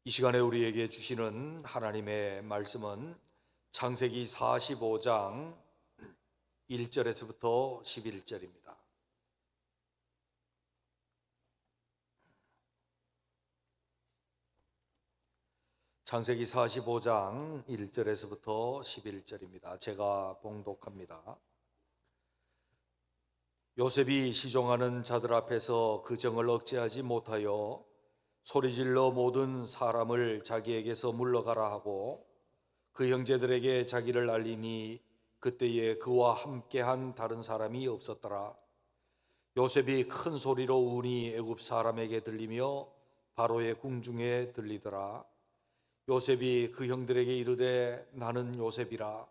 이 시간에 우리에게 주시는 하나님의 말씀은 창세기 45장 1절에서부터 11절입니다. 창세기 45장 1절에서부터 11절입니다. 제가 봉독합니다. 요셉이 시종하는 자들 앞에서 그 정을 억제하지 못하여 소리질러 모든 사람을 자기에게서 물러가라 하고 그 형제들에게 자기를 알리니 그때에 그와 함께한 다른 사람이 없었더라. 요셉이 큰 소리로 우니 애굽 사람에게 들리며 바로의 궁중에 들리더라. 요셉이 그 형들에게 이르되 나는 요셉이라.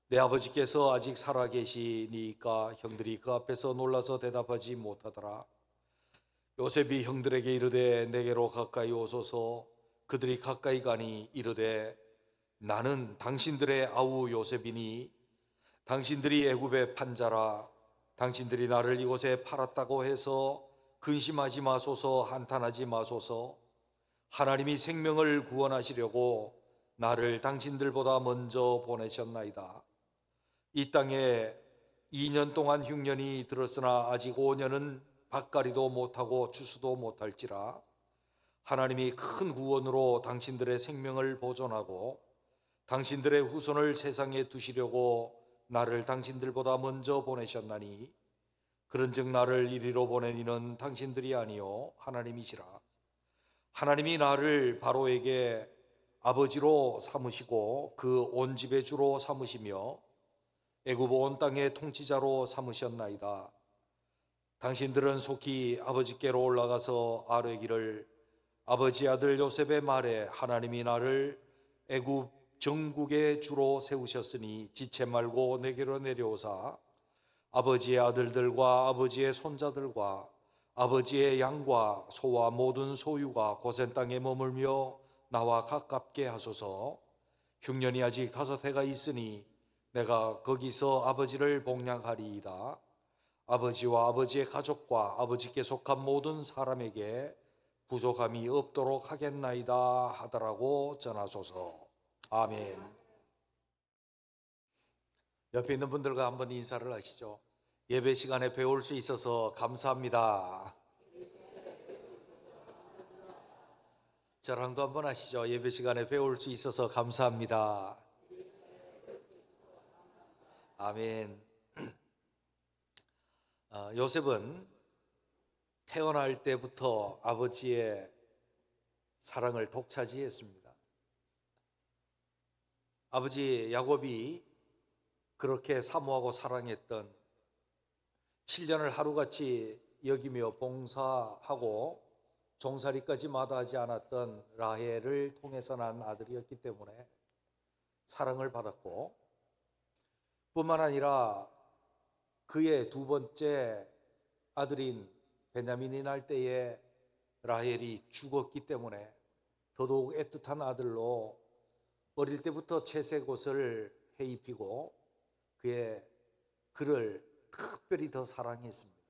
내 아버지께서 아직 살아 계시니까 형들이 그 앞에서 놀라서 대답하지 못하더라. 요셉이 형들에게 이르되 내게로 가까이 오소서. 그들이 가까이 가니 이르되 나는 당신들의 아우 요셉이니 당신들이 애굽의 판자라. 당신들이 나를 이곳에 팔았다고 해서 근심하지 마소서. 한탄하지 마소서. 하나님이 생명을 구원하시려고 나를 당신들보다 먼저 보내셨나이다. 이 땅에 2년 동안 흉년이 들었으나 아직 5년은 밭가리도 못하고 추수도 못할지라. 하나님이 큰 구원으로 당신들의 생명을 보존하고 당신들의 후손을 세상에 두시려고 나를 당신들보다 먼저 보내셨나니 그런즉 나를 이리로 보낸 이는 당신들이 아니요 하나님이시라. 하나님이 나를 바로에게 아버지로 삼으시고 그 온 집의 주로 삼으시며 애굽 온 땅의 통치자로 삼으셨나이다. 당신들은 속히 아버지께로 올라가서 아뢰기를 아버지 아들 요셉의 말에 하나님이 나를 애굽 전국의 주로 세우셨으니 지체 말고 내게로 내려오사 아버지의 아들들과 아버지의 손자들과 아버지의 양과 소와 모든 소유가 고센 땅에 머물며 나와 가깝게 하소서. 흉년이 아직 5해가 있으니 내가 거기서 아버지를 복양하리이다. 아버지와 아버지의 가족과 아버지께 속한 모든 사람에게 부족함이 없도록 하겠나이다 하더라고 전하소서. 아멘. 옆에 있는 분들과 한번 인사를 하시죠. 예배 시간에 배울 수 있어서 감사합니다. 저랑도 한번 하시죠. 예배 시간에 배울 수 있어서 감사합니다. 아멘. 요셉은 태어날 때부터 아버지의 사랑을 독차지했습니다. 아버지 야곱이 그렇게 사모하고 사랑했던 7년을 하루같이 여기며 봉사하고 종살이까지 마다하지 않았던 라헬을 통해서 난 아들이었기 때문에 사랑을 받았고, 뿐만 아니라 그의 두 번째 아들인 베냐민이 날 때에 라헬이 죽었기 때문에 더더욱 애틋한 아들로 어릴 때부터 채색 옷을 해입히고 그를 특별히 더 사랑했습니다.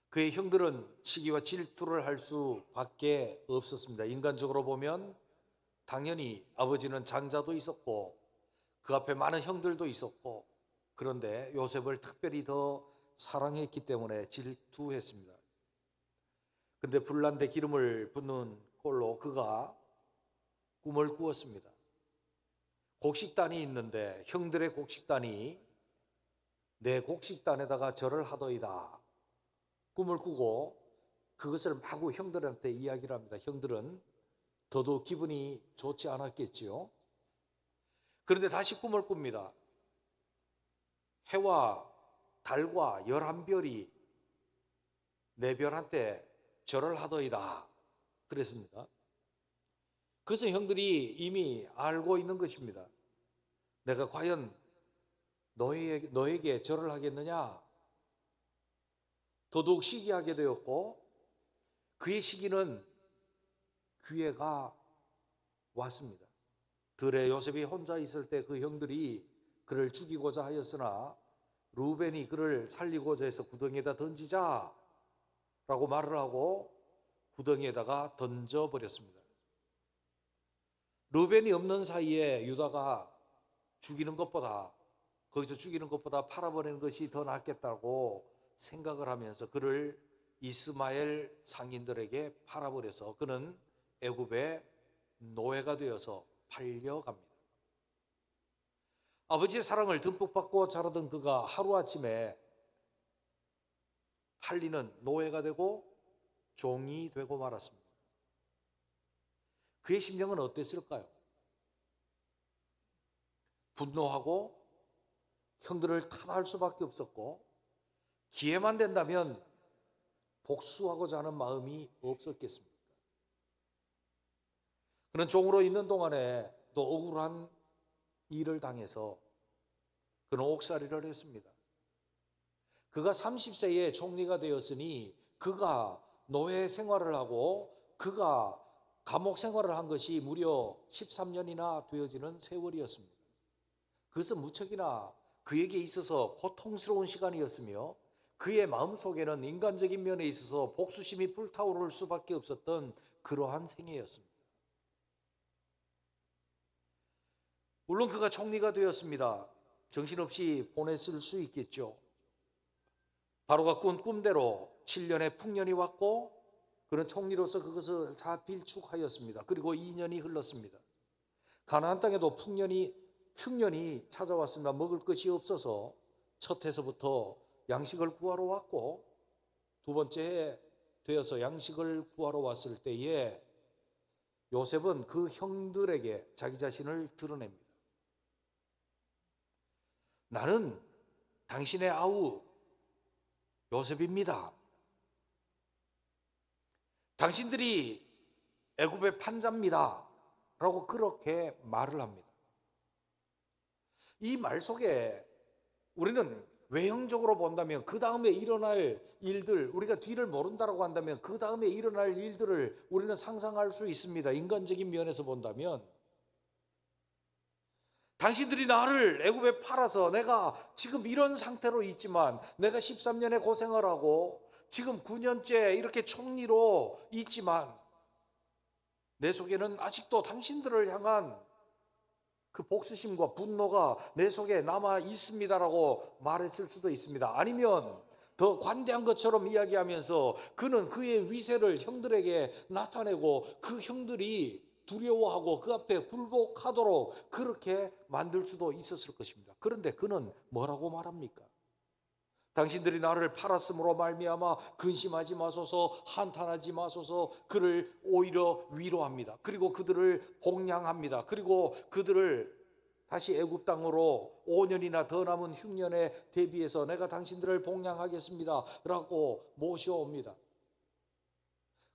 그의 형들은 시기와 질투를 할 수밖에 없었습니다. 인간적으로 보면 당연히 아버지는 장자도 있었고 그 앞에 많은 형들도 있었고, 그런데 요셉을 특별히 더 사랑했기 때문에 질투했습니다. 그런데 불난데 기름을 붓는 꼴로 그가 꿈을 꾸었습니다. 곡식단이 있는데 형들의 곡식단이 내 곡식단에다가 절을 하더이다. 꿈을 꾸고 그것을 마구 형들한테 이야기를 합니다. 형들은 더더욱 기분이 좋지 않았겠지요. 그런데 다시 꿈을 꿉니다. 해와 달과 11별이 내 별한테 절을 하더이다 그랬습니다. 그래서 형들이 이미 알고 있는 것입니다. 내가 과연 너에게 절을 하겠느냐? 더더욱 시기하게 되었고 그의 시기는 기회가 왔습니다. 들에 요셉이 혼자 있을 때 그 형들이 그를 죽이고자 하였으나 루벤이 그를 살리고자 해서 구덩이에다 던지자 라고 말을 하고 구덩이에다가 던져버렸습니다. 르벤이 없는 사이에 유다가 죽이는 것보다, 거기서 죽이는 것보다 팔아버리는 것이 더 낫겠다고 생각을 하면서 그를 이스마엘 상인들에게 팔아버려서 그는 애굽의 노예가 되어서 팔려갑니다. 아버지의 사랑을 듬뿍 받고 자라던 그가 하루아침에 팔리는 노예가 되고 종이 되고 말았습니다. 그의 심정은 어땠을까요? 분노하고 형들을 타다할 수밖에 없었고, 기회만 된다면 복수하고자 하는 마음이 없었겠습니까? 그는 종으로 있는 동안에 또 억울한 일을 당해서 그는 옥살이를 했습니다. 그가 30세에 총리가 되었으니 그가 노예 생활을 하고 그가 감옥 생활을 한 것이 무려 13년이나 되어지는 세월이었습니다. 그것은 무척이나 그에게 있어서 고통스러운 시간이었으며 그의 마음속에는 인간적인 면에 있어서 복수심이 불타오를 수밖에 없었던 그러한 생애였습니다. 물론 그가 총리가 되었습니다. 정신없이 보냈을 수 있겠죠. 바로가 꾼 꿈대로 7년의 풍년이 왔고 그는 총리로서 그것을 다 빌축하였습니다. 그리고 2년이 흘렀습니다. 가나안 땅에도 흉년이 찾아왔습니다. 먹을 것이 없어서 첫 해서부터 양식을 구하러 왔고 두 번째 해 되어서 양식을 구하러 왔을 때에 요셉은 그 형들에게 자기 자신을 드러냅니다. 나는 당신의 아우 요셉입니다. 당신들이 애굽의 판자입니다. 라고 그렇게 말을 합니다. 이 말 속에 우리는 외형적으로 본다면 그 다음에 일어날 일들, 우리가 뒤를 모른다고 한다면 그 다음에 일어날 일들을 우리는 상상할 수 있습니다. 인간적인 면에서 본다면 당신들이 나를 애굽에 팔아서 내가 지금 이런 상태로 있지만 내가 13년의 고생을 하고 지금 9년째 이렇게 총리로 있지만 내 속에는 아직도 당신들을 향한 그 복수심과 분노가 내 속에 남아 있습니다라고 말했을 수도 있습니다. 아니면 더 관대한 것처럼 이야기하면서 그는 그의 위세를 형들에게 나타내고 그 형들이 두려워하고 그 앞에 굴복하도록 그렇게 만들 수도 있었을 것입니다. 그런데 그는 뭐라고 말합니까? 당신들이 나를 팔았으므로 말미암아 근심하지 마소서, 한탄하지 마소서. 그를 오히려 위로합니다. 그리고 그들을 복량합니다. 그리고 그들을 다시 애굽 땅으로 5년이나 더 남은 흉년에 대비해서 내가 당신들을 복량하겠습니다 라고 모셔옵니다.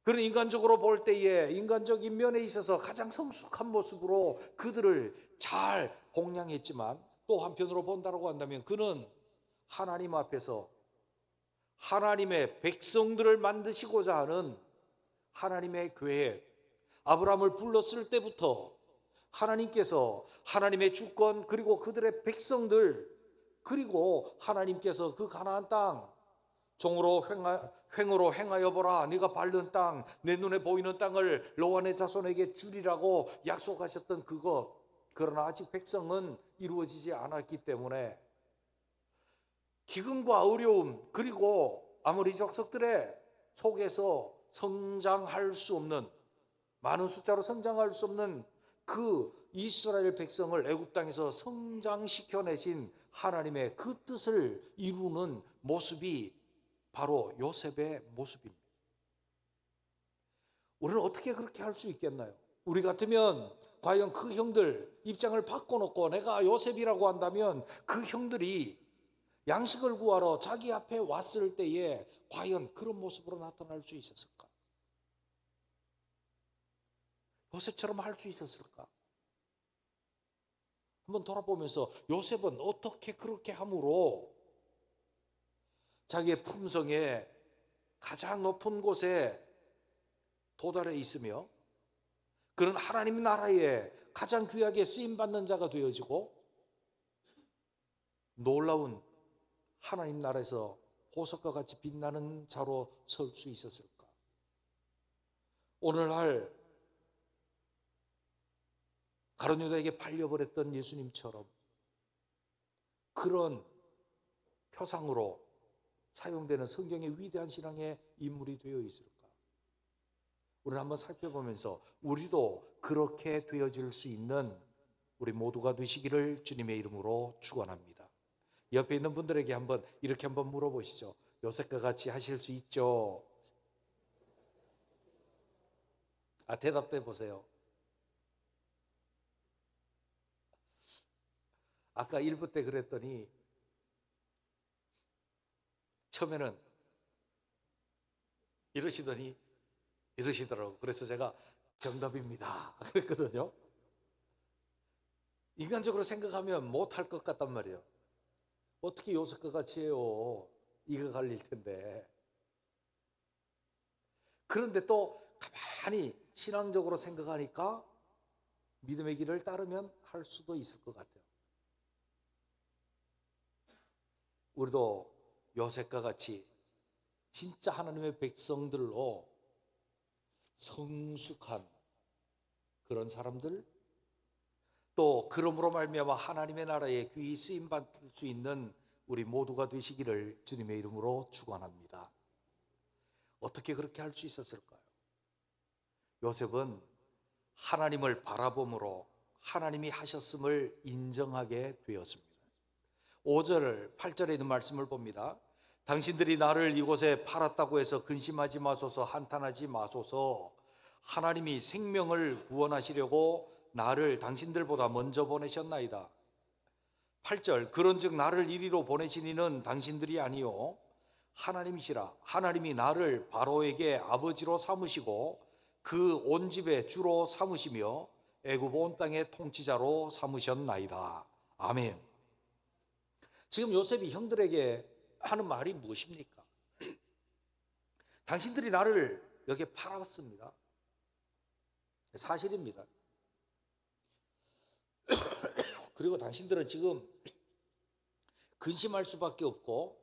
그런 인간적으로 볼 때에 인간적인 면에 있어서 가장 성숙한 모습으로 그들을 잘 복량했지만 또 한편으로 본다고 한다면 그는 하나님 앞에서 하나님의 백성들을 만드시고자 하는 하나님의 계획, 아브라함을 불렀을 때부터 하나님께서 하나님의 주권 그리고 그들의 백성들 그리고 하나님께서 그 가나안 땅 횡으로 행하여 보라. 네가 밟는 땅, 내 눈에 보이는 땅을 너와 내 자손에게 주리라고 약속하셨던 그것. 그러나 아직 백성은 이루어지지 않았기 때문에 기근과 어려움 그리고 아무리 족속들의 속에서 성장할 수 없는 많은 숫자로 성장할 수 없는 그 이스라엘 백성을 애굽 땅에서 성장시켜내신 하나님의 그 뜻을 이루는 모습이 바로 요셉의 모습입니다. 우리는 어떻게 그렇게 할 수 있겠나요? 우리 같으면 과연 그 형들 입장을 바꿔놓고 내가 요셉이라고 한다면 그 형들이 양식을 구하러 자기 앞에 왔을 때에 과연 그런 모습으로 나타날 수 있었을까? 요셉처럼 할 수 있었을까? 한번 돌아보면서 요셉은 어떻게 그렇게 함으로 자기의 품성에 가장 높은 곳에 도달해 있으며 그는 하나님 나라에 가장 귀하게 쓰임받는 자가 되어지고 놀라운 하나님 나라에서 보석과 같이 빛나는 자로 설 수 있었을까? 오늘날 가룟 유다에게 팔려버렸던 예수님처럼 그런 표상으로 사용되는 성경의 위대한 신앙의 인물이 되어 있을까? 우리는 한번 살펴보면서 우리도 그렇게 되어질 수 있는 우리 모두가 되시기를 주님의 이름으로 축원합니다. 옆에 있는 분들에게 이렇게 한번 물어보시죠. 요셉과 같이 하실 수 있죠? 대답해 보세요. 아까 1부 때 그랬더니 처음에는 이러시더라고. 그래서 제가 정답입니다 그랬거든요. 인간적으로 생각하면 못할 것 같단 말이에요. 어떻게 요셉과 같이 해요? 이가 갈릴 텐데. 그런데 또 가만히 신앙적으로 생각하니까 믿음의 길을 따르면 할 수도 있을 것 같아요. 우리도 요셉과 같이 진짜 하나님의 백성들로 성숙한 그런 사람들, 또 그러므로 말미암아 하나님의 나라에 귀히 쓰임 받을 수 있는 우리 모두가 되시기를 주님의 이름으로 축원합니다. 어떻게 그렇게 할 수 있었을까요? 요셉은 하나님을 바라봄으로 하나님이 하셨음을 인정하게 되었습니다. 5절, 8절에 있는 말씀을 봅니다. 당신들이 나를 이곳에 팔았다고 해서 근심하지 마소서, 한탄하지 마소서. 하나님이 생명을 구원하시려고 나를 당신들보다 먼저 보내셨나이다. 8절, 그런즉 나를 이리로 보내신 이는 당신들이 아니요 하나님이시라. 하나님이 나를 바로에게 아버지로 삼으시고 그 온 집의 주로 삼으시며 애굽 온 땅의 통치자로 삼으셨나이다. 아멘. 지금 요셉이 형들에게 하는 말이 무엇입니까? 당신들이 나를 여기에 팔았습니다. 사실입니다. 그리고 당신들은 지금 근심할 수밖에 없고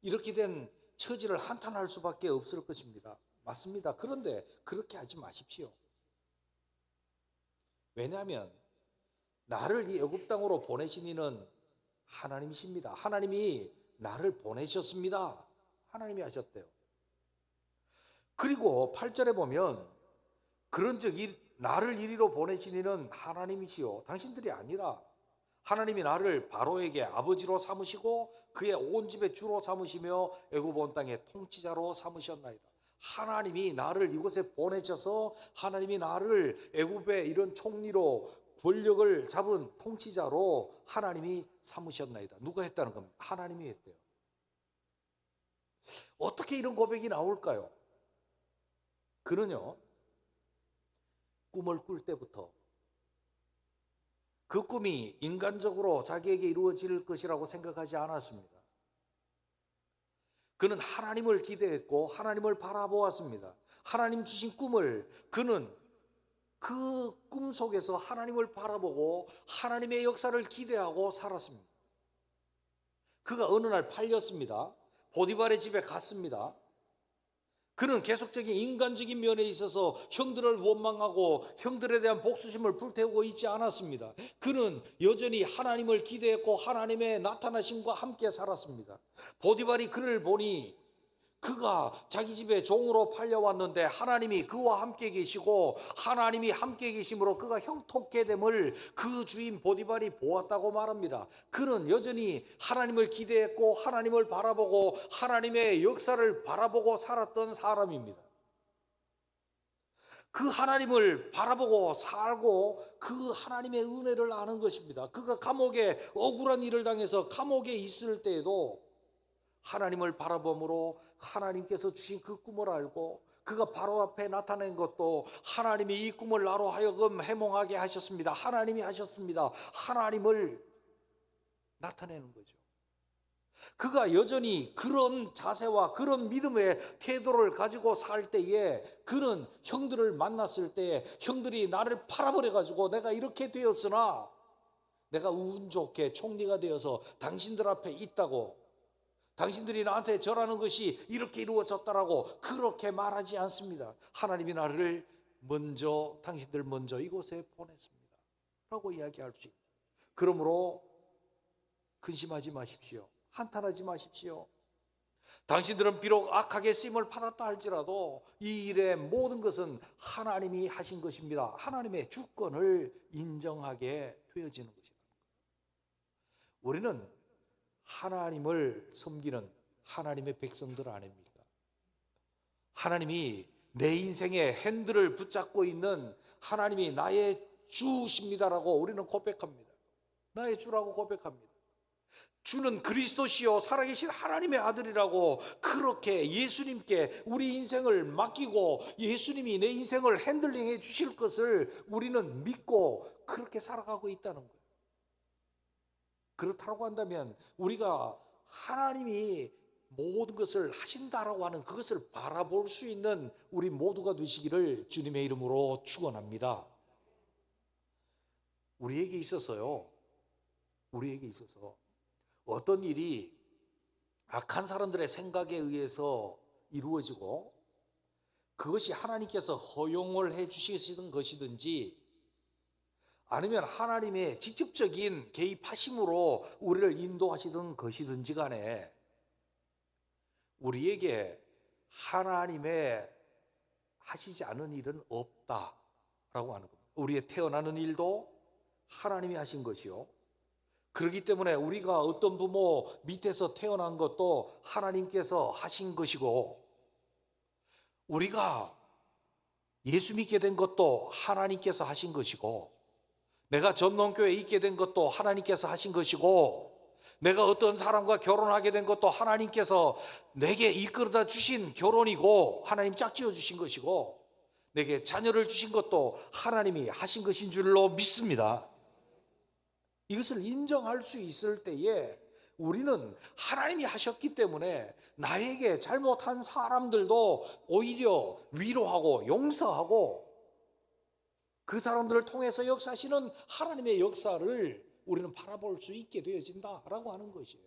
이렇게 된 처지를 한탄할 수밖에 없을 것입니다. 맞습니다. 그런데 그렇게 하지 마십시오. 왜냐하면 나를 이 애굽 땅으로 보내신 이는 하나님이십니다. 하나님이 나를 보내셨습니다. 하나님이 하셨대요. 그리고 8절에 보면 그런즉 나를 이리로 보내신 이는 하나님이시요 당신들이 아니라 하나님이 나를 바로에게 아버지로 삼으시고 그의 온 집의 주로 삼으시며 애굽 온 땅의 통치자로 삼으셨나이다. 하나님이 나를 이곳에 보내셔서 하나님이 나를 애굽의 이런 총리로 권력을 잡은 통치자로 하나님이 삼으셨나이다. 누가 했다는 겁니다. 하나님이 했대요. 어떻게 이런 고백이 나올까요? 그는요 꿈을 꿀 때부터 그 꿈이 인간적으로 자기에게 이루어질 것이라고 생각하지 않았습니다. 그는 하나님을 기대했고 하나님을 바라보았습니다. 하나님 주신 꿈을 그는 그 꿈 속에서 하나님을 바라보고 하나님의 역사를 기대하고 살았습니다. 그가 어느 날 팔렸습니다. 보디발의 집에 갔습니다. 그는 계속적인 인간적인 면에 있어서 형들을 원망하고 형들에 대한 복수심을 불태우고 있지 않았습니다. 그는 여전히 하나님을 기대했고 하나님의 나타나심과 함께 살았습니다. 보디발이 그를 보니 그가 자기 집에 종으로 팔려왔는데 하나님이 그와 함께 계시고 하나님이 함께 계심으로 그가 형통케 됨을 그 주인 보디발이 보았다고 말합니다. 그는 여전히 하나님을 기대했고 하나님을 바라보고 하나님의 역사를 바라보고 살았던 사람입니다. 그 하나님을 바라보고 살고 그 하나님의 은혜를 아는 것입니다. 그가 감옥에 억울한 일을 당해서 감옥에 있을 때에도 하나님을 바라봄으로 하나님께서 주신 그 꿈을 알고 그가 바로 앞에 나타낸 것도 하나님이 이 꿈을 나로 하여금 해몽하게 하셨습니다. 하나님이 하셨습니다. 하나님을 나타내는 거죠. 그가 여전히 그런 자세와 그런 믿음의 태도를 가지고 살 때에 그는 형들을 만났을 때에 형들이 나를 팔아버려가지고 내가 이렇게 되었으나 내가 운 좋게 총리가 되어서 당신들 앞에 있다고 당신들이 나한테 절하는 것이 이렇게 이루어졌다라고 그렇게 말하지 않습니다. 하나님이 나를 먼저 당신들 먼저 이곳에 보냈습니다. 라고 이야기할 수 있다. 그러므로 근심하지 마십시오. 한탄하지 마십시오. 당신들은 비록 악하게 쓰임을 받았다 할지라도 이 일의 모든 것은 하나님이 하신 것입니다. 하나님의 주권을 인정하게 되어지는 것이다. 우리는 하나님을 섬기는 하나님의 백성들 아닙니까? 하나님이 내 인생의 핸들을 붙잡고 있는 하나님이 나의 주십니다라고 우리는 고백합니다. 나의 주라고 고백합니다. 주는 그리스도시요 살아계신 하나님의 아들이라고 그렇게 예수님께 우리 인생을 맡기고 예수님이 내 인생을 핸들링해 주실 것을 우리는 믿고 그렇게 살아가고 있다는 거예요. 그렇다고 한다면 우리가 하나님이 모든 것을 하신다라고 하는 그것을 바라볼 수 있는 우리 모두가 되시기를 주님의 이름으로 축원합니다. 우리에게 있어서 어떤 일이 악한 사람들의 생각에 의해서 이루어지고 그것이 하나님께서 허용을 해 주시는 것이든지 아니면 하나님의 직접적인 개입하심으로 우리를 인도하시던 것이든지 간에 우리에게 하나님의 하시지 않은 일은 없다라고 하는 겁니다. 우리의 태어나는 일도 하나님이 하신 것이요, 그렇기 때문에 우리가 어떤 부모 밑에서 태어난 것도 하나님께서 하신 것이고 우리가 예수 믿게 된 것도 하나님께서 하신 것이고 내가 전농교회에 있게 된 것도 하나님께서 하신 것이고 내가 어떤 사람과 결혼하게 된 것도 하나님께서 내게 이끌어다 주신 결혼이고 하나님 짝지어 주신 것이고 내게 자녀를 주신 것도 하나님이 하신 것인 줄로 믿습니다. 이것을 인정할 수 있을 때에 우리는 하나님이 하셨기 때문에 나에게 잘못한 사람들도 오히려 위로하고 용서하고 그 사람들을 통해서 역사하시는 하나님의 역사를 우리는 바라볼 수 있게 되어진다라고 하는 것이에요.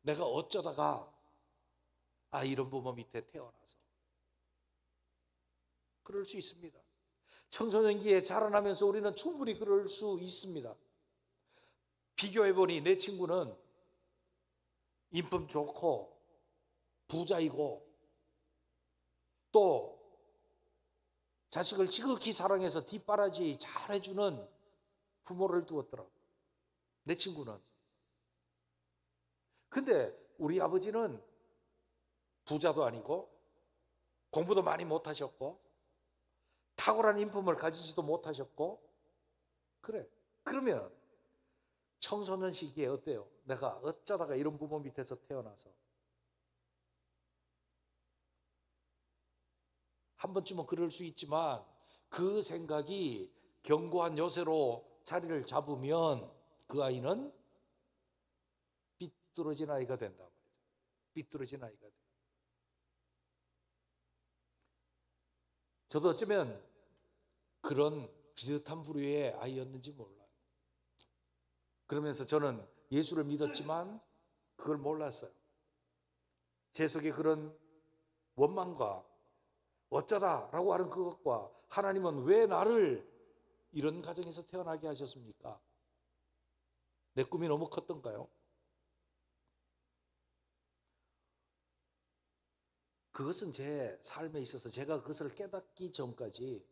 내가 어쩌다가 이런 부모 밑에 태어나서 그럴 수 있습니다. 청소년기에 자라나면서 우리는 충분히 그럴 수 있습니다. 비교해보니 내 친구는 인품 좋고 부자이고 또 자식을 지극히 사랑해서 뒷바라지 잘해주는 부모를 두었더라고, 내 친구는. 근데 우리 아버지는 부자도 아니고 공부도 많이 못하셨고 탁월한 인품을 가지지도 못하셨고 그래. 그러면 청소년 시기에 어때요? 내가 어쩌다가 이런 부모 밑에서 태어나서 한 번쯤은 그럴 수 있지만 그 생각이 견고한 요새로 자리를 잡으면 그 아이는 삐뚤어진 아이가 된다 말이죠. 삐뚤어진 아이가 돼. 저도 어쩌면 그런 비슷한 부류의 아이였는지 몰라요. 그러면서 저는 예수를 믿었지만 그걸 몰랐어요. 제 속에 그런 원망과 어쩌다라고 하는 그것과 하나님은 왜 나를 이런 가정에서 태어나게 하셨습니까? 내 꿈이 너무 컸던가요? 그것은 제 삶에 있어서 제가 그것을 깨닫기 전까지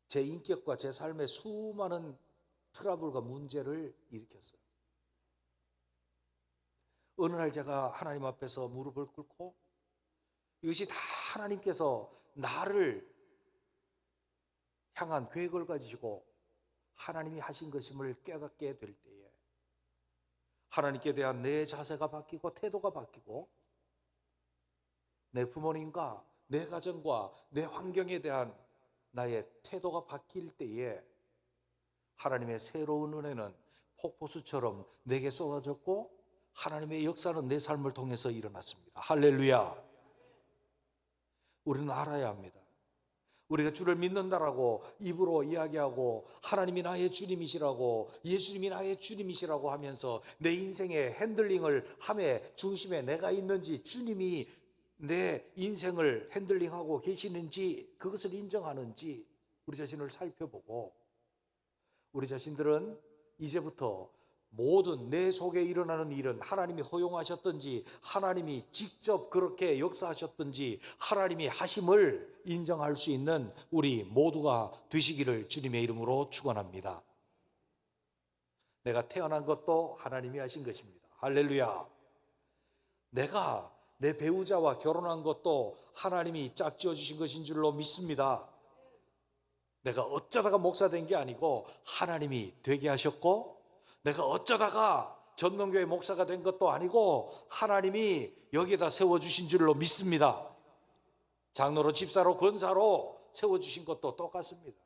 제 인격과 제 삶에 수많은 트러블과 문제를 일으켰어요. 어느 날 제가 하나님 앞에서 무릎을 꿇고 이것이 다 하나님께서 나를 향한 계획을 가지고 하나님이 하신 것임을 깨닫게 될 때에 하나님께 대한 내 자세가 바뀌고 태도가 바뀌고 내 부모님과 내 가정과 내 환경에 대한 나의 태도가 바뀔 때에 하나님의 새로운 은혜는 폭포수처럼 내게 쏟아졌고 하나님의 역사는 내 삶을 통해서 일어났습니다. 할렐루야. 우리는 알아야 합니다. 우리가 주를 믿는다라고 입으로 이야기하고 하나님이 나의 주님이시라고 예수님이 나의 주님이시라고 하면서 내 인생의 핸들링을 함에 중심에 내가 있는지 주님이 내 인생을 핸들링하고 계시는지 그것을 인정하는지 우리 자신을 살펴보고 우리 자신들은 이제부터 모든 내 속에 일어나는 일은 하나님이 허용하셨든지 하나님이 직접 그렇게 역사하셨든지 하나님이 하심을 인정할 수 있는 우리 모두가 되시기를 주님의 이름으로 축원합니다. 내가 태어난 것도 하나님이 하신 것입니다. 할렐루야. 내가 내 배우자와 결혼한 것도 하나님이 짝지어 주신 것인 줄로 믿습니다. 내가 어쩌다가 목사 된 게 아니고 하나님이 되게 하셨고, 내가 어쩌다가 전동교회 목사가 된 것도 아니고 하나님이 여기에다 세워주신 줄로 믿습니다. 장로로, 집사로, 권사로 세워주신 것도 똑같습니다.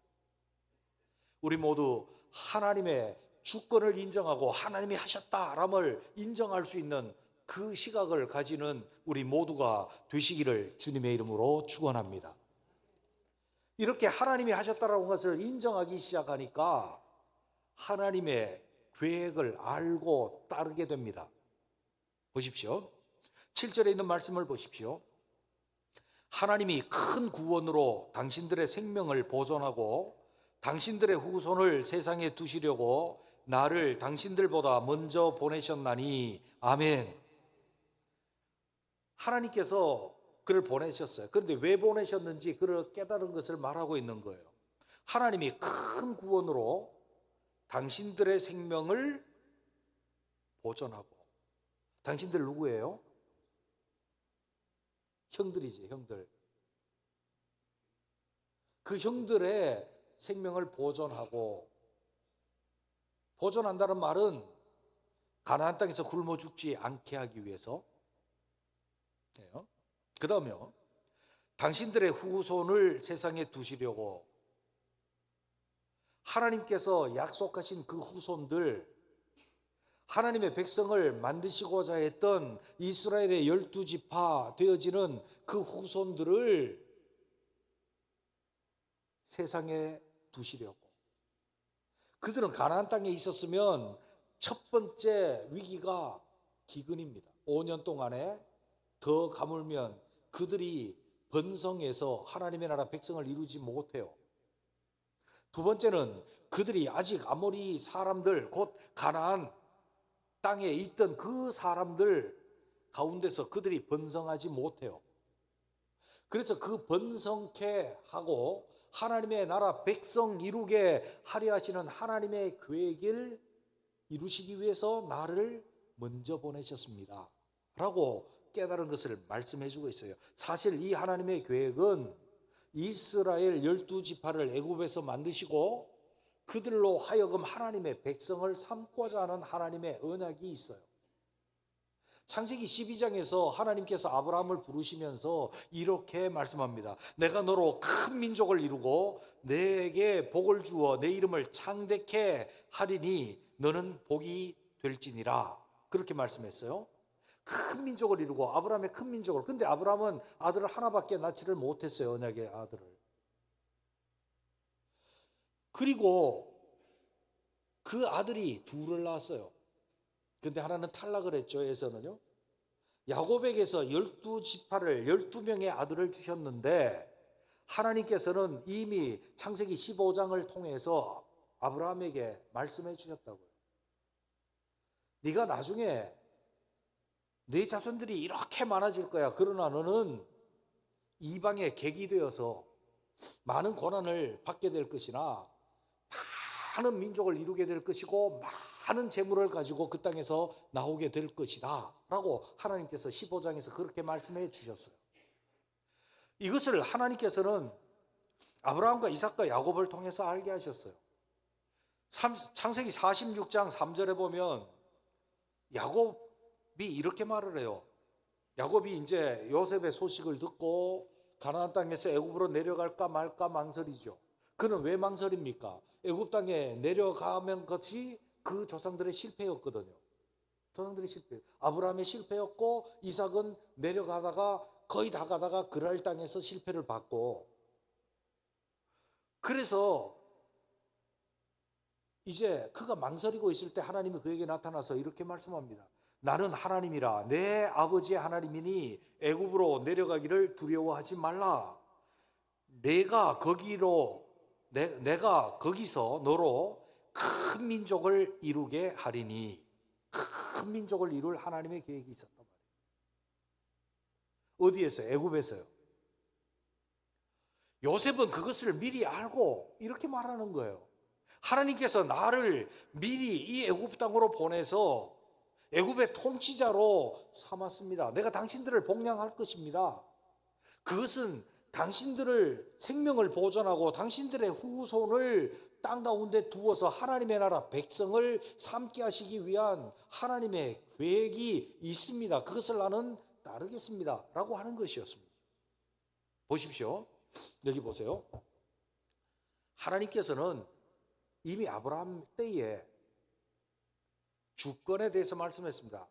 우리 모두 하나님의 주권을 인정하고 하나님이 하셨다람을 인정할 수 있는 그 시각을 가지는 우리 모두가 되시기를 주님의 이름으로 축원합니다. 이렇게 하나님이 하셨다라는 것을 인정하기 시작하니까 하나님의 계획을 알고 따르게 됩니다. 보십시오. 7절에 있는 말씀을 보십시오. 하나님이 큰 구원으로 당신들의 생명을 보존하고 당신들의 후손을 세상에 두시려고 나를 당신들보다 먼저 보내셨나니. 아멘. 하나님께서 그를 보내셨어요. 그런데 왜 보내셨는지 그를 깨달은 것을 말하고 있는 거예요. 하나님이 큰 구원으로 당신들의 생명을 보존하고. 당신들 누구예요? 형들이지, 형들. 그 형들의 생명을 보존하고, 보존한다는 말은 가나안 땅에서 굶어 죽지 않게 하기 위해서. 그 다음에요, 당신들의 후손을 세상에 두시려고. 하나님께서 약속하신 그 후손들, 하나님의 백성을 만드시고자 했던 이스라엘의 12지파 되어지는 그 후손들을 세상에 두시려고. 그들은 가나안 땅에 있었으면 첫 번째 위기가 기근입니다. 5년 동안에 더 가물면 그들이 번성해서 하나님의 나라 백성을 이루지 못해요. 두 번째는 그들이 아직 아모리 사람들, 곧 가나안 땅에 있던 그 사람들 가운데서 그들이 번성하지 못해요. 그래서 그 번성케 하고 하나님의 나라 백성 이루게 하려 하시는 하나님의 계획을 이루시기 위해서 나를 먼저 보내셨습니다 라고 깨달은 것을 말씀해 주고 있어요. 사실 이 하나님의 계획은 이스라엘 12지파를 애굽에서 만드시고 그들로 하여금 하나님의 백성을 삼고자 하는 하나님의 언약이 있어요. 창세기 12장에서 하나님께서 아브라함을 부르시면서 이렇게 말씀합니다. 내가 너로 큰 민족을 이루고 내게 복을 주어 내 이름을 창대케 하리니 너는 복이 될지니라. 그렇게 말씀했어요. 큰 민족을 이루고, 아브라함의 큰 민족을. 근데 아브라함은 아들을 하나밖에 낳지를 못했어요. 언약의 아들을. 그리고 그 아들이 둘을 낳았어요. 근데 하나는 탈락을 했죠. 에서는요. 야곱에게서 12지파를 12명의 아들을 주셨는데 하나님께서는 이미 창세기 15장을 통해서 아브라함에게 말씀해 주셨다고요. 네가 나중에 네 자손들이 이렇게 많아질 거야. 그러나 너는 이방의 객이 되어서 많은 고난을 받게 될 것이나 많은 민족을 이루게 될 것이고 많은 재물을 가지고 그 땅에서 나오게 될 것이다 라고 하나님께서 15장에서 그렇게 말씀해 주셨어요. 이것을 하나님께서는 아브라함과 이삭과 야곱을 통해서 알게 하셨어요. 창세기 46장 3절에 보면 야곱이 이렇게 말을 해요. 야곱이 이제 요셉의 소식을 듣고 가나안 땅에서 애굽으로 내려갈까 말까 망설이죠. 그는 왜 망설입니까? 애굽 땅에 내려가면 것이 그 조상들의 실패였거든요. 조상들의 실패. 아브라함의 실패였고 이삭은 내려가다가 거의 다 가다가 그랄 땅에서 실패를 받고, 그래서 이제 그가 망설이고 있을 때 하나님이 그에게 나타나서 이렇게 말씀합니다. 나는 하나님이라 내 아버지의 하나님이니 애굽으로 내려가기를 두려워하지 말라. 내가 거기서 너로 큰 민족을 이루게 하리니, 큰 민족을 이룰 하나님의 계획이 있었단 말이에요. 어디에서요? 애굽에서요. 요셉은 그것을 미리 알고 이렇게 말하는 거예요. 하나님께서 나를 미리 이 애굽 땅으로 보내서 애굽의 통치자로 삼았습니다. 내가 당신들을 복량할 것입니다. 그것은 당신들을 생명을 보존하고 당신들의 후손을 땅 가운데 두어서 하나님의 나라 백성을 삼게 하시기 위한 하나님의 계획이 있습니다. 그것을 나는 따르겠습니다. 라고 하는 것이었습니다. 보십시오. 여기 보세요. 하나님께서는 이미 아브라함 때에 주권에 대해서 말씀했습니다.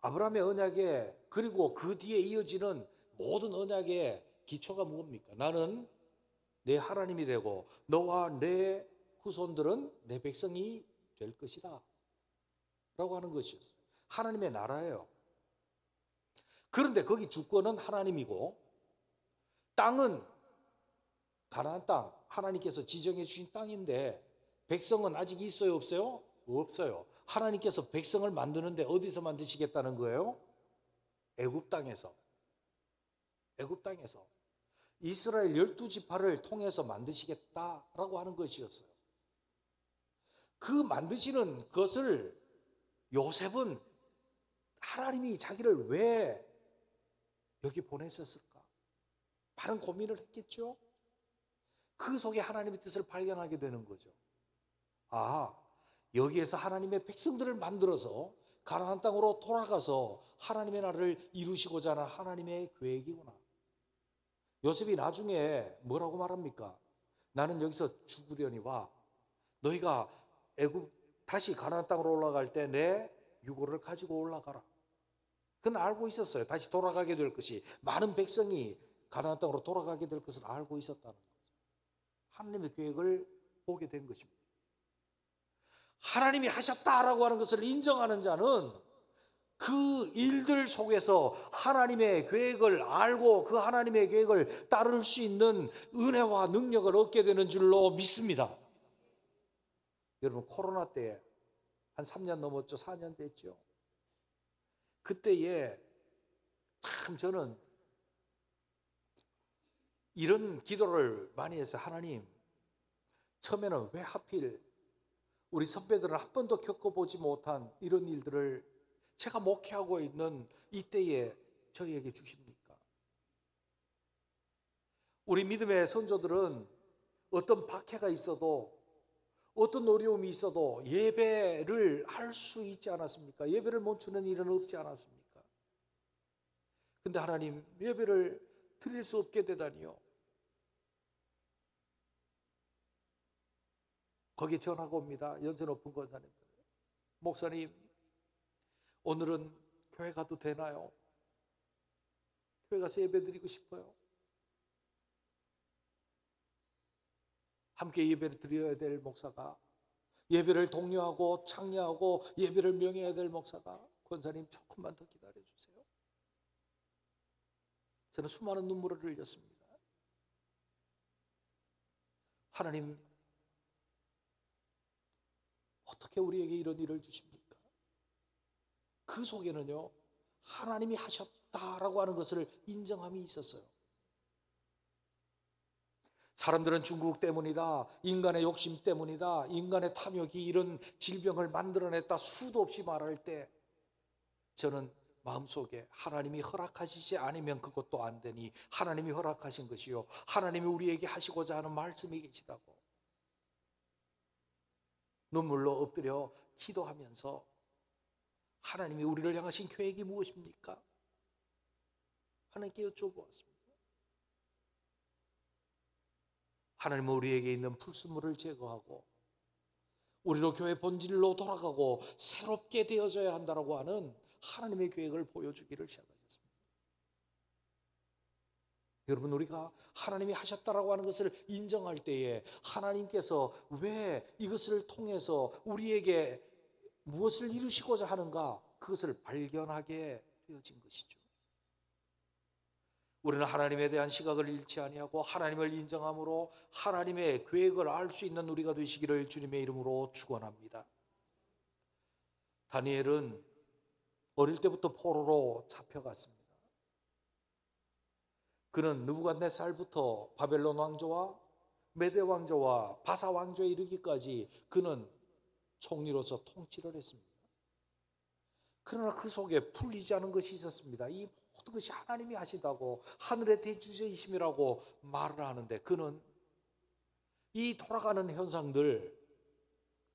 아브라함의 언약에, 그리고 그 뒤에 이어지는 모든 언약의 기초가 뭡니까? 나는 내 하나님이 되고 너와 내 후손들은 내 백성이 될 것이다 라고 하는 것이었어요. 하나님의 나라예요. 그런데 거기 주권은 하나님이고 땅은 가나안 땅, 하나님께서 지정해 주신 땅인데 백성은 아직 있어요, 없어요? 없어요. 하나님께서 백성을 만드는데 어디서 만드시겠다는 거예요? 애굽 땅에서. 애굽 땅에서 이스라엘 12지파를 통해서 만드시겠다라고 하는 것이었어요. 그 만드시는 것을 요셉은 하나님이 자기를 왜 여기 보내셨을까? 많은 고민을 했겠죠. 그 속에 하나님의 뜻을 발견하게 되는 거죠. 아, 여기에서 하나님의 백성들을 만들어서 가나안 땅으로 돌아가서 하나님의 나라를 이루시고자 하는 하나님의 계획이구나. 요셉이 나중에 뭐라고 말합니까? 나는 여기서 죽으려니와 너희가 애굽 다시 가나안 땅으로 올라갈 때 내 유고를 가지고 올라가라. 그는 알고 있었어요. 다시 돌아가게 될 것이, 많은 백성이 가나안 땅으로 돌아가게 될 것을 알고 있었다는 거죠. 하나님의 계획을 보게 된 것입니다. 하나님이 하셨다라고 하는 것을 인정하는 자는 그 일들 속에서 하나님의 계획을 알고 그 하나님의 계획을 따를 수 있는 은혜와 능력을 얻게 되는 줄로 믿습니다. 여러분, 코로나 때 한 3년 넘었죠? 4년 됐죠? 그때에 참 저는 이런 기도를 많이 했어요. 하나님, 처음에는 왜 하필 우리 선배들은 한 번도 겪어보지 못한 이런 일들을 제가 목회하고 있는 이때에 저희에게 주십니까? 우리 믿음의 선조들은 어떤 박해가 있어도, 어떤 어려움이 있어도 예배를 할 수 있지 않았습니까? 예배를 멈추는 일은 없지 않았습니까? 근데 하나님, 예배를 드릴 수 없게 되다니요. 거기에 전화가 옵니다. 연세 높은 권사님들. 목사님, 오늘은 교회 가도 되나요? 교회 가서 예배 드리고 싶어요. 함께 예배를 드려야 될 목사가, 예배를 독려하고 창려하고 예배를 명해야 될 목사가, 권사님 조금만 더 기다려주세요. 저는 수많은 눈물을 흘렸습니다. 하나님, 어떻게 우리에게 이런 일을 주십니까? 그 속에는요, 하나님이 하셨다라고 하는 것을 인정함이 있었어요. 사람들은 중국 때문이다, 인간의 욕심 때문이다, 인간의 탐욕이 이런 질병을 만들어냈다 수도 없이 말할 때 저는 마음속에 하나님이 허락하시지 않으면 그것도 안 되니 하나님이 허락하신 것이요, 하나님이 우리에게 하시고자 하는 말씀이 계시다고 눈물로 엎드려 기도하면서 하나님이 우리를 향하신 계획이 무엇입니까? 하나님께 여쭤보았습니다. 하나님은 우리에게 있는 불순물을 제거하고 우리로 교회 본질로 돌아가고 새롭게 되어져야 한다고 하는 하나님의 계획을 보여주기를 시작하셨습니다. 여러분, 우리가 하나님이 하셨다라고 하는 것을 인정할 때에 하나님께서 왜 이것을 통해서 우리에게 무엇을 이루시고자 하는가, 그것을 발견하게 되어진 것이죠. 우리는 하나님에 대한 시각을 잃지 아니하고 하나님을 인정함으로 하나님의 계획을 알 수 있는 우리가 되시기를 주님의 이름으로 축원합니다. 다니엘은 어릴 때부터 포로로 잡혀갔습니다. 그는 느부갓네살부터 바벨론 왕조와 메대 왕조와 바사 왕조에 이르기까지 그는 총리로서 통치를 했습니다. 그러나 그 속에 풀리지 않은 것이 있었습니다. 이 모든 것이 하나님이 하시다고 하늘의 대주제이심이라고 말을 하는데 그는 이 돌아가는 현상들,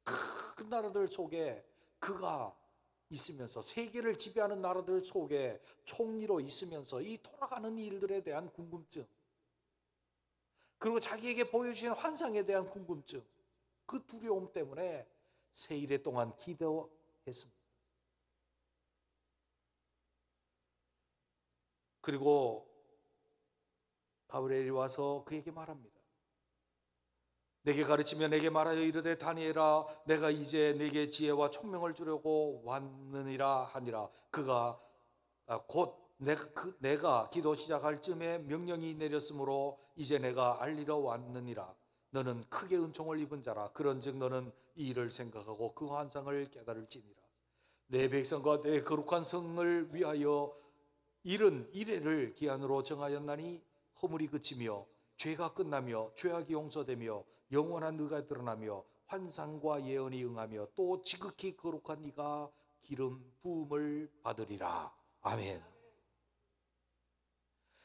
큰 나라들 속에 그가 있으면서 세계를 지배하는 나라들 속에 총리로 있으면서 이 돌아가는 일들에 대한 궁금증, 그리고 자기에게 보여주신 환상에 대한 궁금증, 그 두려움 때문에 세일에 동안 기도했습니다. 그리고 가브리엘이 와서 그에게 말합니다. 내게 가르치며 내게 말하여 이르되 다니엘아 내가 이제 내게 지혜와 총명을 주려고 왔느니라 하니라. 그가 곧 내가 기도 시작할 쯤에 명령이 내렸으므로 이제 내가 알리러 왔느니라. 너는 크게 은총을 입은 자라. 그런즉 너는 이 일을 생각하고 그 환상을 깨달을지니라. 내 백성과 내 거룩한 성을 위하여 이른 이래를 기한으로 정하였나니 허물이 그치며 죄가 끝나며 죄악이 용서되며 영원한 의가 드러나며 환상과 예언이 응하며 또 지극히 거룩한 이가 기름 부음을 받으리라. 아멘.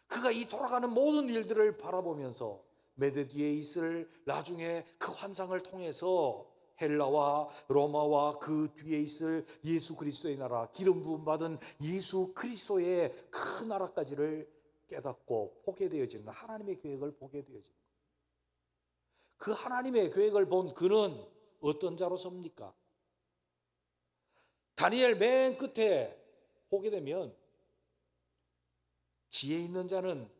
그가 이 돌아가는 모든 일들을 바라보면서 메대 뒤에 있을 나중에 그 환상을 통해서 헬라와 로마와 그 뒤에 있을 예수 그리스도의 나라, 기름 부음 받은 예수 그리스도의 큰 나라까지를 깨닫고 보게 되어지는, 하나님의 계획을 보게 되어지는 거예요. 그 하나님의 계획을 본 그는 어떤 자로 섭니까? 다니엘 맨 끝에 보게 되면 지혜 있는 자는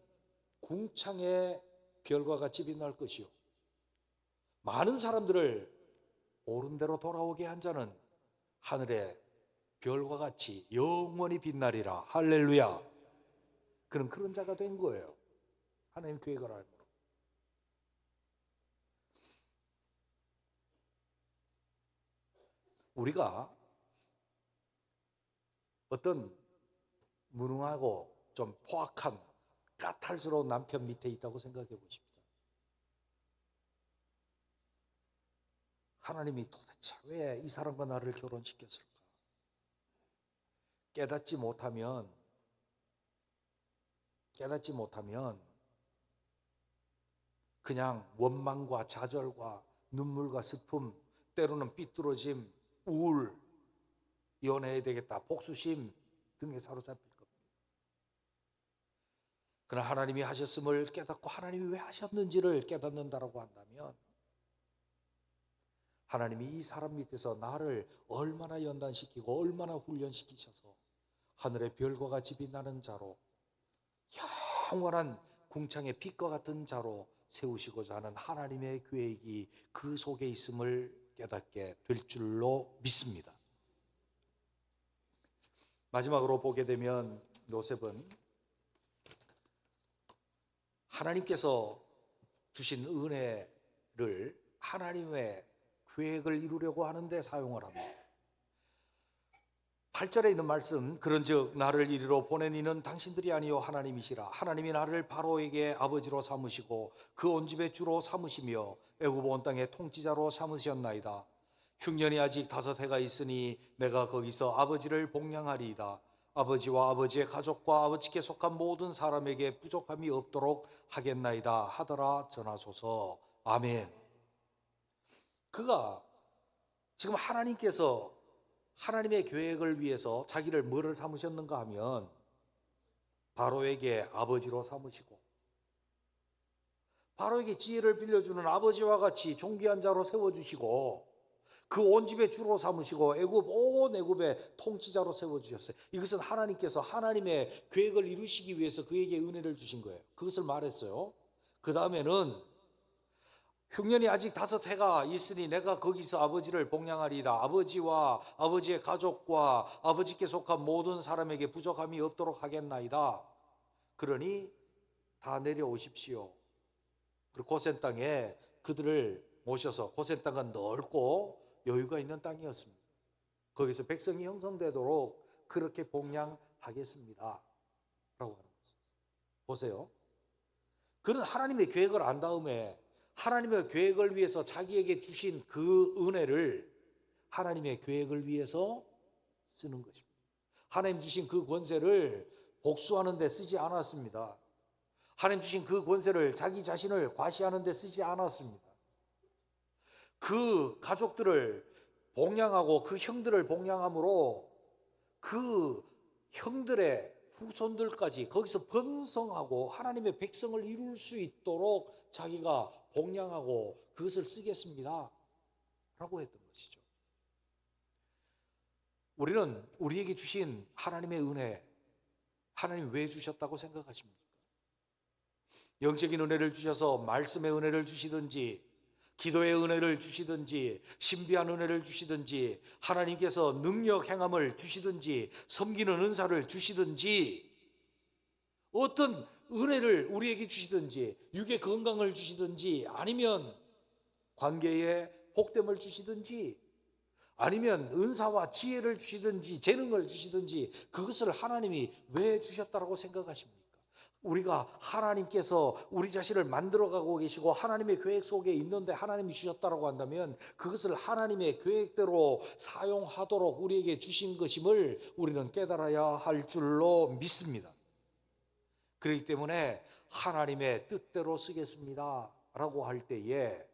궁창의 별과 같이 빛날 것이요 많은 사람들을 옳은 대로 돌아오게 한 자는 하늘의 별과 같이 영원히 빛나리라. 할렐루야. 그는 그런 자가 된 거예요. 하나님 계획을 알므로. 우리가 어떤 무능하고 좀 포악한 까탈스러운 남편 밑에 있다고 생각해 보십시오. 하나님이 도대체 왜 이 사람과 나를 결혼시켰을까? 깨닫지 못하면 그냥 원망과 좌절과 눈물과 슬픔, 때로는 삐뚤어짐, 우울, 이혼해야 되겠다, 복수심 등에 사로잡힐 겁니다. 그러나 하나님이 하셨음을 깨닫고 하나님이 왜 하셨는지를 깨닫는다라고 한다면 하나님이 이 사람 밑에서 나를 얼마나 연단시키고 얼마나 훈련시키셔서 하늘의 별과 같이 빛나는 자로, 영원한 궁창의 빛과 같은 자로 세우시고자 하는 하나님의 계획이 그 속에 있음을 깨닫게 될 줄로 믿습니다. 마지막으로 보게 되면 요셉은 하나님께서 주신 은혜를 하나님의 계획을 이루려고 하는데 사용을 합니다. 8절에 있는 말씀, 그런즉 나를 이리로 보낸 이는 당신들이 아니요 하나님이시라. 하나님이 나를 바로에게 아버지로 삼으시고 그 온 집의 주로 삼으시며 애굽 온 땅의 통치자로 삼으셨나이다. 흉년이 아직 5해가 있으니 내가 거기서 아버지를 복량하리이다. 아버지와 아버지의 가족과 아버지께 속한 모든 사람에게 부족함이 없도록 하겠나이다 하더라 전하소서. 아멘. 그가 지금 하나님께서 하나님의 계획을 위해서 자기를 뭐를 삼으셨는가 하면 바로에게 아버지로 삼으시고 바로에게 지혜를 빌려주는 아버지와 같이 존귀한 자로 세워주시고 그 온 집의 주로 삼으시고 온 애굽의 통치자로 세워주셨어요. 이것은 하나님께서 하나님의 계획을 이루시기 위해서 그에게 은혜를 주신 거예요. 그것을 말했어요. 그 다음에는 흉년이 아직 5해가 있으니 내가 거기서 아버지를 복량하리이다. 아버지와 아버지의 가족과 아버지께 속한 모든 사람에게 부족함이 없도록 하겠나이다. 그러니 다 내려오십시오. 그리고 고센 땅에 그들을 모셔서, 고센 땅은 넓고 여유가 있는 땅이었습니다. 거기서 백성이 형성되도록 그렇게 봉양하겠습니다 라고 하는 거죠. 보세요. 그는 하나님의 계획을 안 다음에 하나님의 계획을 위해서 자기에게 주신 그 은혜를 하나님의 계획을 위해서 쓰는 것입니다. 하나님 주신 그 권세를 복수하는 데 쓰지 않았습니다. 하나님 주신 그 권세를 자기 자신을 과시하는 데 쓰지 않았습니다. 그 가족들을 봉양하고 그 형들을 봉양함으로 그 형들의 후손들까지 거기서 번성하고 하나님의 백성을 이룰 수 있도록 자기가 봉양하고 그것을 쓰겠습니다 라고 했던 것이죠. 우리는 우리에게 주신 하나님의 은혜, 하나님 왜 주셨다고 생각하십니까? 영적인 은혜를 주셔서 말씀의 은혜를 주시든지, 기도의 은혜를 주시든지, 신비한 은혜를 주시든지, 하나님께서 능력 행함을 주시든지, 섬기는 은사를 주시든지, 어떤 은혜를 우리에게 주시든지, 육의 건강을 주시든지, 아니면 관계에 복됨을 주시든지, 아니면 은사와 지혜를 주시든지, 재능을 주시든지, 그것을 하나님이 왜 주셨다고 생각하십니까? 우리가 하나님께서 우리 자신을 만들어가고 계시고 하나님의 계획 속에 있는데 하나님이 주셨다고 한다면 그것을 하나님의 계획대로 사용하도록 우리에게 주신 것임을 우리는 깨달아야 할 줄로 믿습니다. 그렇기 때문에 하나님의 뜻대로 쓰겠습니다 라고 할 때에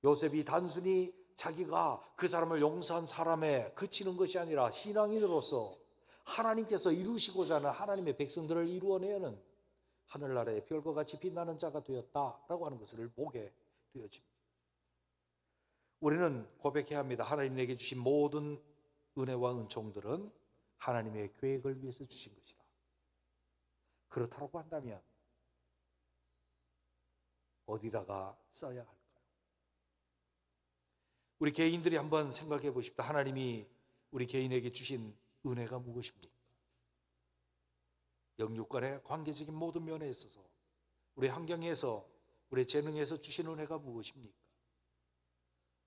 요셉이 단순히 자기가 그 사람을 용서한 사람에 그치는 것이 아니라 신앙인으로서 하나님께서 이루시고자 하는 하나님의 백성들을 이루어내는 하늘나라의 별과 같이 빛나는 자가 되었다라고 하는 것을 보게 되어집니다. 우리는 고백해야 합니다. 하나님 내게 주신 모든 은혜와 은총들은 하나님의 계획을 위해서 주신 것이다. 그렇다고 한다면 어디다가 써야 할까요? 우리 개인들이 한번 생각해 보십시다. 하나님이 우리 개인에게 주신 은혜가 무엇입니까? 영육간의 관계적인 모든 면에 있어서, 우리 환경에서, 우리 재능에서 주신 은혜가 무엇입니까?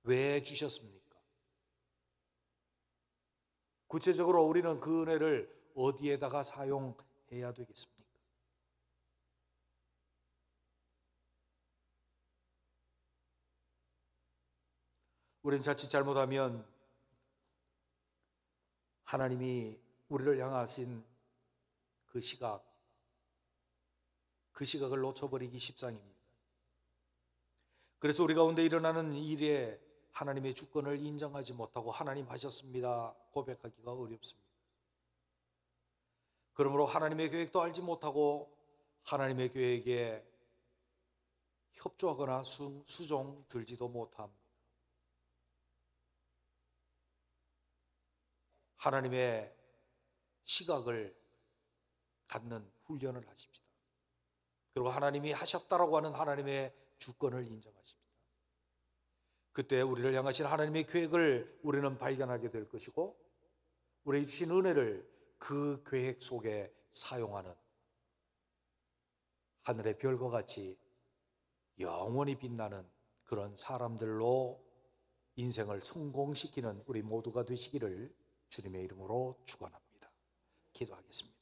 왜 주셨습니까? 구체적으로 우리는 그 은혜를 어디에다가 사용해야 되겠습니까? 우리는 자칫 잘못하면 하나님이 우리를 향하신 그 시각을 놓쳐버리기 십상입니다. 그래서 우리 가운데 일어나는 일에 하나님의 주권을 인정하지 못하고 하나님 하셨습니다 고백하기가 어렵습니다. 그러므로 하나님의 계획도 알지 못하고 하나님의 계획에 협조하거나 수종 들지도 못합니다. 하나님의 시각을 갖는 훈련을 하십시다. 그리고 하나님이 하셨다라고 하는 하나님의 주권을 인정하십시다. 그때 우리를 향하신 하나님의 계획을 우리는 발견하게 될 것이고 우리에게 주신 은혜를 그 계획 속에 사용하는 하늘의 별과 같이 영원히 빛나는 그런 사람들로 인생을 성공시키는 우리 모두가 되시기를 주님의 이름으로 축원합니다. 기도하겠습니다.